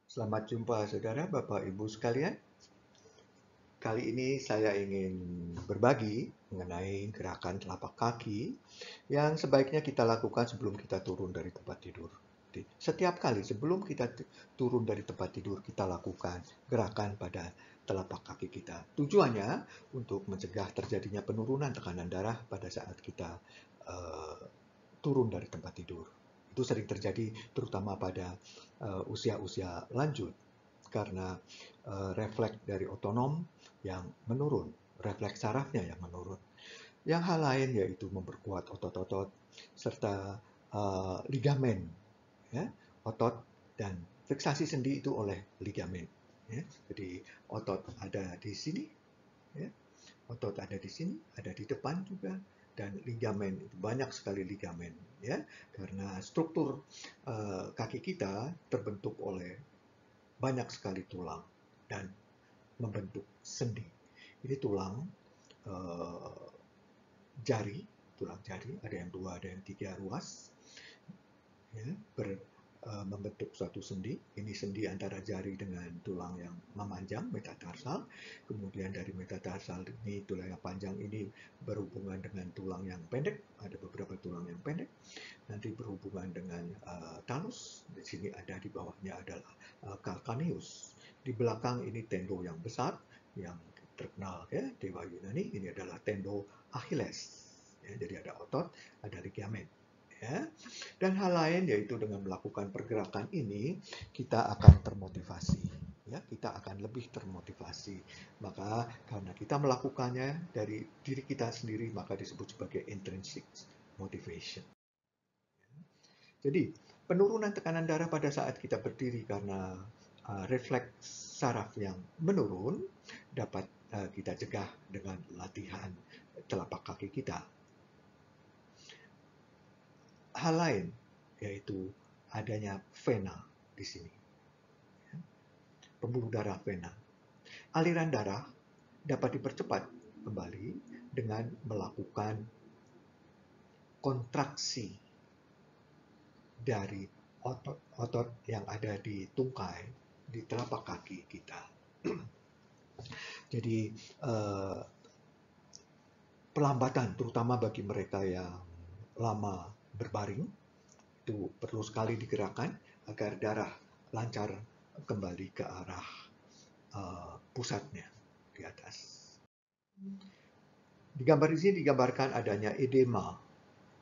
Selamat jumpa saudara, Bapak, Ibu sekalian. Kali ini saya ingin berbagi mengenai gerakan telapak kaki yang sebaiknya kita lakukan sebelum kita turun dari tempat tidur. Jadi, setiap kali sebelum kita turun dari tempat tidur, kita lakukan gerakan pada telapak kaki kita. Tujuannya untuk mencegah terjadinya penurunan tekanan darah pada saat kita uh, turun dari tempat tidur. Itu sering terjadi terutama pada usia-usia lanjut karena refleks dari otonom yang menurun, refleks sarafnya yang menurun. Yang hal lain yaitu memperkuat otot-otot serta ligamen, ya, otot dan fiksasi sendi itu oleh ligamen. Ya. Jadi otot ada di sini, ya, otot ada di sini, ada di depan juga, dan ligamen itu banyak sekali ligamen, ya, karena struktur kaki kita terbentuk oleh banyak sekali tulang dan membentuk sendi. Ini tulang uh, jari, tulang jari ada yang 2, ada yang 3 ruas, ya, membentuk suatu sendi. Ini sendi antara jari dengan tulang yang memanjang, metatarsal. Kemudian dari metatarsal ini tulang yang panjang ini berhubungan dengan tulang yang pendek. Ada beberapa tulang yang pendek. Nanti berhubungan dengan talus. Di sini ada di bawahnya adalah calcaneus. Di belakang ini tendo yang besar yang terkenal, ya, Dewa Yunani. Ini adalah tendo Achilles. Ya, jadi ada otot, ada ligamen. Ya. Dan hal lain yaitu dengan melakukan pergerakan ini kita akan termotivasi, ya, kita akan lebih termotivasi. Maka karena kita melakukannya dari diri kita sendiri maka disebut sebagai intrinsic motivation. Jadi penurunan tekanan darah pada saat kita berdiri karena refleks saraf yang menurun dapat kita cegah dengan latihan telapak kaki kita. Hal lain yaitu adanya vena di sini, pembuluh darah vena. Aliran darah dapat dipercepat kembali dengan melakukan kontraksi dari otot-otot yang ada di tungkai, di telapak kaki kita. Jadi pelambatan terutama bagi mereka yang lama berbaring itu perlu sekali digerakkan agar darah lancar kembali ke arah pusatnya di atas. Di gambar ini digambarkan adanya edema.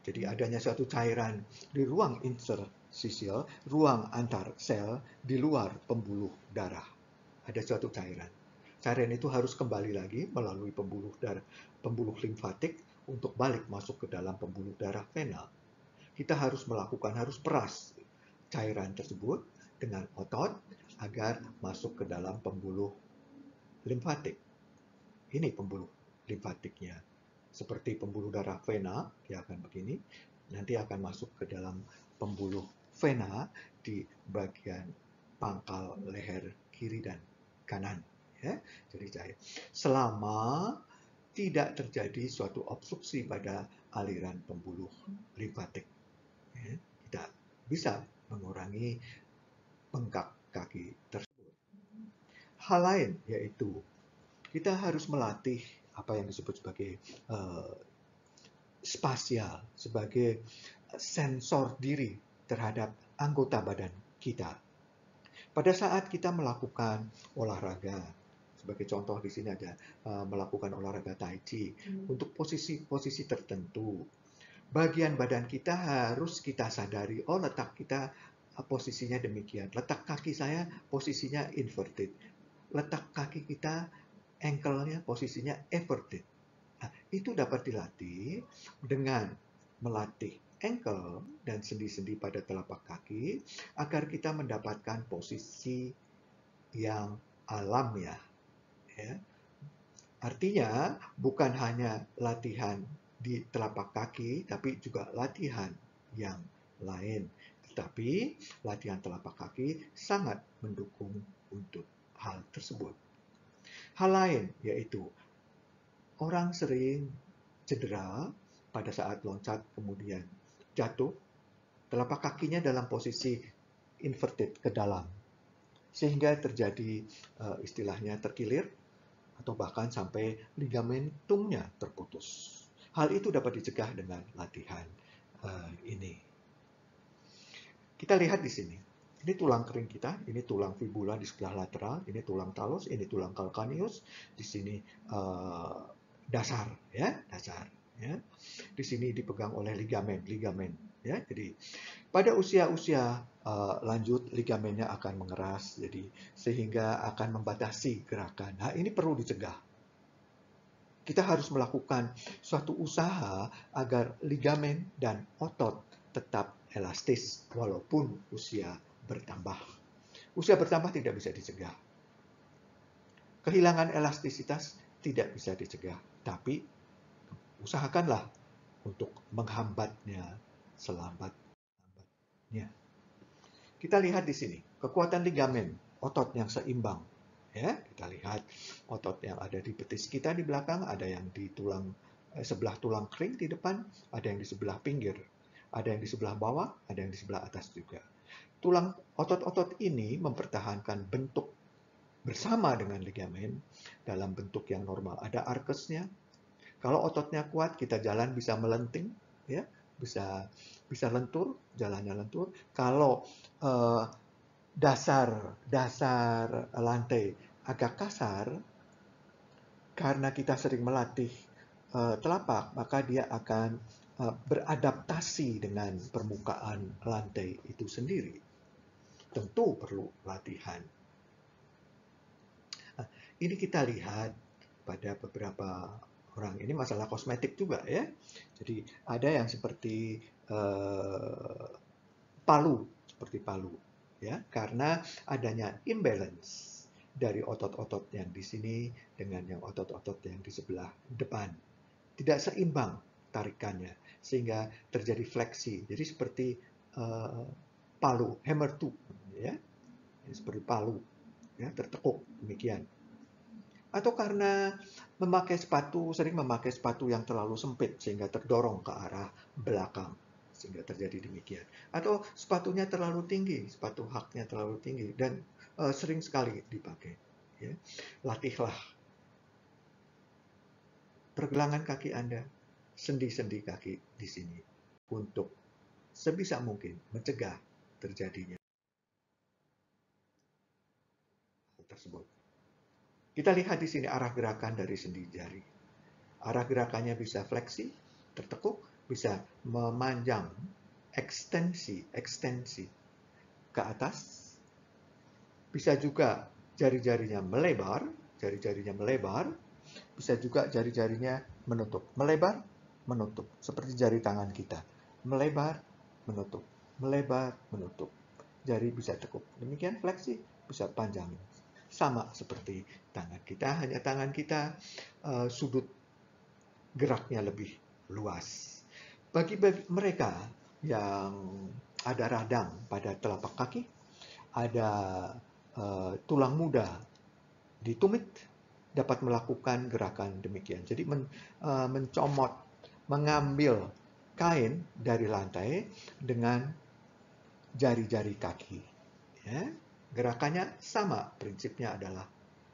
Jadi adanya suatu cairan di ruang interstisial, ruang antar sel di luar pembuluh darah. Ada suatu cairan. Cairan itu harus kembali lagi melalui pembuluh darah, pembuluh limfatik untuk balik masuk ke dalam pembuluh darah vena. Kita harus harus peras cairan tersebut dengan otot agar masuk ke dalam pembuluh limfatik. Ini pembuluh limfatiknya. Seperti pembuluh darah vena, dia akan begini. Nanti akan masuk ke dalam pembuluh vena di bagian pangkal leher kiri dan kanan. Ya, jadi cair. Selama tidak terjadi suatu obstruksi pada aliran pembuluh limfatik, ya, kita bisa mengurangi bengkak kaki tersebut. Hal lain yaitu kita harus melatih apa yang disebut sebagai spasial, sebagai sensor diri terhadap anggota badan kita. Pada saat kita melakukan olahraga, sebagai contoh di sini ada melakukan olahraga tai chi untuk posisi-posisi tertentu, bagian badan kita harus kita sadari, oh letak kita posisinya demikian, letak kaki saya posisinya inverted, letak kaki kita ankle-nya posisinya everted. Nah, itu dapat dilatih dengan melatih ankle dan sendi-sendi pada telapak kaki agar kita mendapatkan posisi yang alamiah. Ya. Artinya bukan hanya latihan di telapak kaki, tapi juga latihan yang lain. Tetapi latihan telapak kaki sangat mendukung untuk hal tersebut. Hal lain yaitu orang sering cedera pada saat loncat kemudian jatuh, telapak kakinya dalam posisi inverted ke dalam. sehingga terjadi istilahnya terkilir atau bahkan sampai ligamentumnya terputus. Hal itu dapat dicegah dengan latihan ini. Kita lihat di sini. Ini tulang kering kita, ini tulang fibula di sebelah lateral, ini tulang talus, ini tulang calcaneus, di sini dasar, ya, dasar. Ya. Di sini dipegang oleh ligamen, ya. Jadi pada usia-usia lanjut ligamennya akan mengeras, jadi sehingga akan membatasi gerakan. Nah, ini perlu dicegah. Kita harus melakukan suatu usaha agar ligamen dan otot tetap elastis walaupun usia bertambah. Usia bertambah tidak bisa dicegah. Kehilangan elastisitas tidak bisa dicegah, tapi usahakanlah untuk menghambatnya selambat-lambatnya. Kita lihat di sini, kekuatan ligamen, otot yang seimbang. Ya, kita lihat otot yang ada di betis kita di belakang, ada yang di tulang sebelah tulang kering di depan, ada yang di sebelah pinggir, ada yang di sebelah bawah, ada yang di sebelah atas juga. Tulang otot-otot ini mempertahankan bentuk bersama dengan ligamen dalam bentuk yang normal. Ada arkesnya. Kalau ototnya kuat, kita jalan bisa melenting, ya, bisa lentur, jalannya lentur. Kalau dasar lantai agak kasar, karena kita sering melatih telapak, maka dia akan beradaptasi dengan permukaan lantai itu sendiri. Tentu perlu latihan. Nah, ini kita lihat pada beberapa orang, ini masalah kosmetik juga, ya. Jadi ada yang seperti palu, ya, karena adanya imbalance dari otot-otot yang di sini dengan yang otot-otot yang di sebelah depan. Tidak seimbang tarikannya, sehingga terjadi fleksi. Jadi seperti palu, hammer tooth, ya, seperti palu, ya, tertekuk demikian. Atau karena sering memakai sepatu yang terlalu sempit sehingga terdorong ke arah belakang sehingga terjadi demikian. Atau sepatunya terlalu tinggi, sepatu haknya terlalu tinggi dan sering sekali dipakai. Ya. Latihlah pergelangan kaki Anda, sendi-sendi kaki di sini untuk sebisa mungkin mencegah terjadinya hal tersebut. Kita lihat di sini arah gerakan dari sendi jari. Arah gerakannya bisa fleksi, tertekuk, bisa memanjang, ekstensi ke atas. Bisa juga jari-jarinya melebar, bisa juga jari-jarinya menutup. Melebar, menutup, seperti jari tangan kita. Melebar, menutup, melebar, menutup. Jari bisa tekuk. Demikian fleksi, bisa panjang. Sama seperti tangan kita, hanya tangan kita sudut geraknya lebih luas. Bagi mereka yang ada radang pada telapak kaki, ada tulang muda di tumit, dapat melakukan gerakan demikian. Jadi mencomot, mengambil kain dari lantai dengan jari-jari kaki. Ya. Gerakannya sama, prinsipnya adalah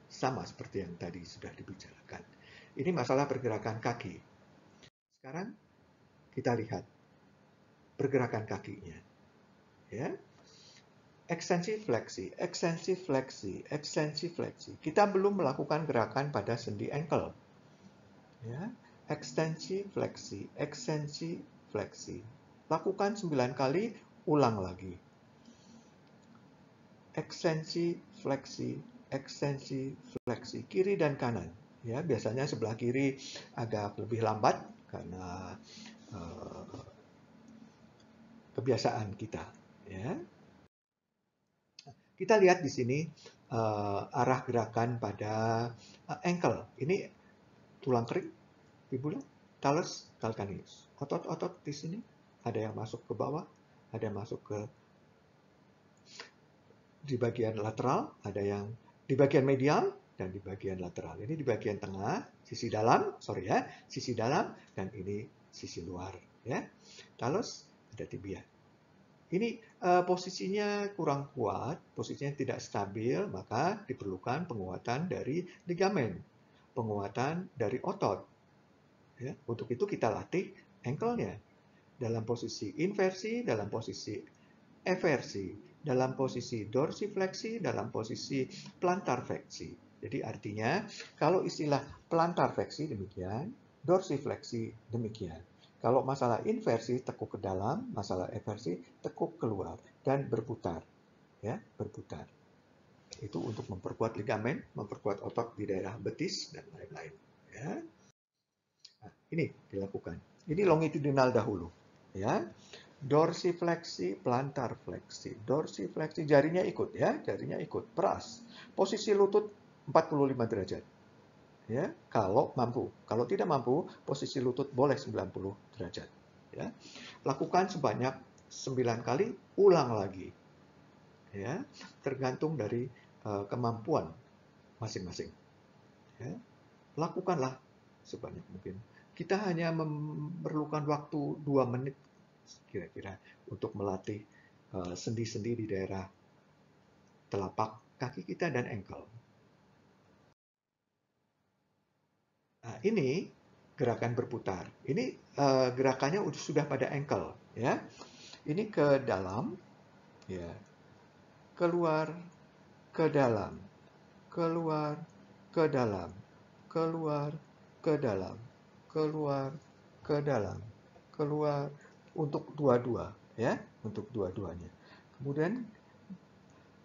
sama seperti yang tadi sudah dibicarakan. Ini masalah pergerakan kaki. Sekarang kita lihat pergerakan kakinya. Ya. Ekstensi fleksi, ekstensi fleksi, ekstensi fleksi. Kita belum melakukan gerakan pada sendi ankle. Ya. Ekstensi fleksi, ekstensi fleksi. Lakukan 9 kali, ulang lagi. Ekstensi fleksi, ekstensi fleksi, kiri dan kanan. Ya, biasanya sebelah kiri agak lebih lambat karena kebiasaan kita. Ya. Kita lihat di sini arah gerakan pada ankle. Ini tulang kering, fibula, talus, calcaneus. Otot-otot di sini ada yang masuk ke bawah, ada yang masuk ke di bagian lateral, ada yang di bagian medial dan di bagian lateral. Ini di bagian tengah, sisi dalam, sisi dalam, dan ini sisi luar. Ya, talus ada tibia. Ini posisinya kurang kuat, posisinya tidak stabil, maka diperlukan penguatan dari ligamen, penguatan dari otot. Ya, untuk itu kita latih ankle-nya dalam posisi inversi, dalam posisi eversi, dalam posisi dorsifleksi, dalam posisi plantar fleksi. Jadi artinya kalau istilah plantar fleksi demikian, dorsifleksi demikian. Kalau masalah inversi tekuk ke dalam, masalah eversi tekuk keluar dan berputar, ya, berputar. Itu untuk memperkuat ligamen, memperkuat otot di daerah betis dan lain-lain, ya. Nah, ini dilakukan. Ini longitudinal dahulu, ya. Dorsifleksi, plantar fleksi. Dorsifleksi, jarinya ikut ya, jarinya ikut. Peras. Posisi lutut 45 derajat. Ya, kalau mampu. Kalau tidak mampu, posisi lutut boleh 90 derajat. Ya. Lakukan sebanyak 9 kali, ulang lagi. Ya, tergantung dari kemampuan masing-masing. Ya. Lakukanlah sebanyak mungkin. Kita hanya memerlukan waktu 2 menit kira-kira untuk melatih sendi-sendi di daerah telapak kaki kita dan ankle. Nah, ini gerakan berputar. Ini gerakannya sudah pada ankle, ya. Ini ke dalam, ya. Keluar, ke dalam, keluar, ke dalam, keluar, ke dalam, keluar, ke dalam, keluar untuk dua-dua, ya, untuk dua-duanya. Kemudian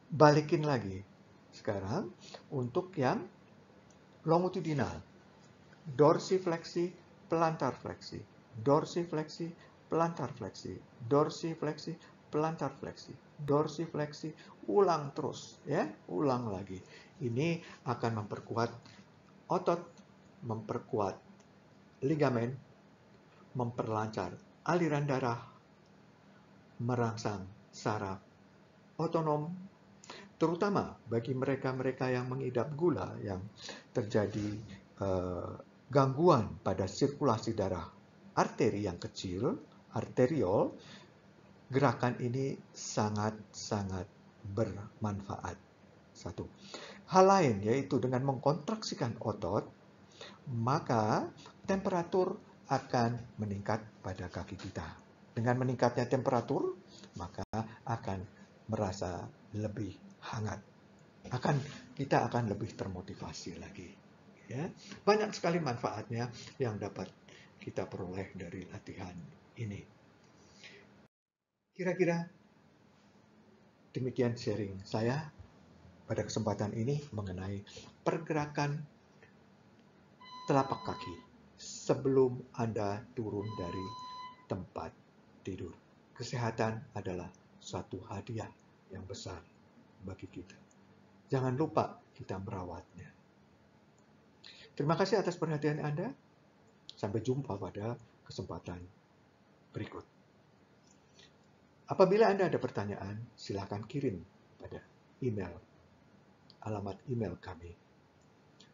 balikin lagi. Sekarang untuk yang longitudinal. Dorsifleksi, plantar fleksi. Dorsifleksi, plantar fleksi. Dorsifleksi, plantar fleksi. Dorsifleksi, ulang terus, ya, ulang lagi. Ini akan memperkuat otot, memperkuat ligamen, memperlancar aliran darah, merangsang saraf otonom, terutama bagi mereka-mereka yang mengidap gula, yang terjadi gangguan pada sirkulasi darah arteri yang kecil, arteriol, gerakan ini sangat-sangat bermanfaat. Satu. Hal lain yaitu dengan mengkontraksikan otot, maka temperatur akan meningkat pada kaki kita. Dengan meningkatnya temperatur, maka akan merasa lebih hangat. Kita akan lebih termotivasi lagi. Ya, banyak sekali manfaatnya yang dapat kita peroleh dari latihan ini. Kira-kira demikian sharing saya pada kesempatan ini mengenai pergerakan telapak kaki sebelum Anda turun dari tempat tidur. Kesehatan adalah suatu hadiah yang besar bagi kita. Jangan lupa kita merawatnya. Terima kasih atas perhatian Anda. Sampai jumpa pada kesempatan berikut. Apabila Anda ada pertanyaan, silakan kirim pada email, alamat email kami.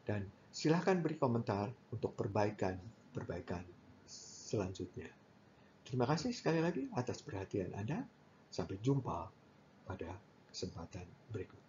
Dan silakan beri komentar untuk perbaikan selanjutnya. Terima kasih sekali lagi atas perhatian Anda. Sampai jumpa pada kesempatan berikut.